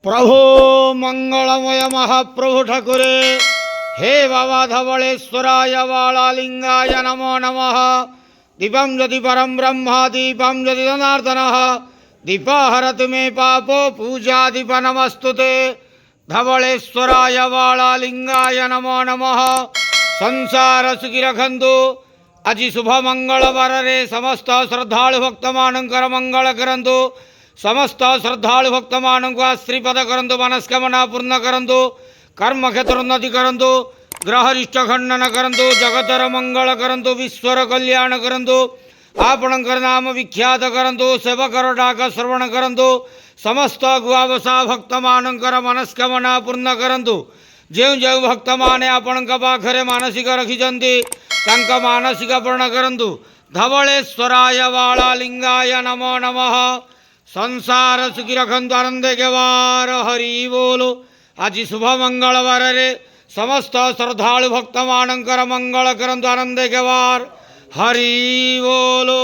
प्रभो मंगलमय महाप्रभु ठाकुरे हे बाबा धवलेश्वराय वालालिंगाय नमो नमः। दीपं ज्योति परम ब्रह्म दीपं ज्योति जनार्दनः दीपहरतु मे पापो पूजा दीप नमस्तुते। धवलेश्वराय वालालिंगाय नमो नमः। संसार सुखी रखंतु। आज शुभ मंगलवार रे समस्त श्रद्धालु भक्त मानकर मंगल करंतु। समस्त श्रद्धालु भक्त मानक श्रीपद करंतु। मनस्कामना पूर्ण करंतु। कर्म क्षेत्र उन्नति करंतु। ग्रहरिष्ट खंडन करंतु। जगतर मंगल करंतु। विश्वर कल्याण करंतु। आपणकर नाम विख्यात करंतु। सेवकर डाक श्रवण करंतु। समस्त गुआवसा भक्त मानकर मनस्कामना पूर्ण करंतु। जो जो भक्त माने आपण पाखरे मानसिक रखिछन्ति तांका मानसिक पूर्ण करंतु। धवलेश्वराय वालालिंगाय नमो नमः। संसार सुखी रखंतु। आनंदे के वार हरि बोलो। आज शुभ मंगलवार रे समस्त श्रद्धालु भक्त मानकर मंगल करंतु। आनंदे के वार हरि बोलो।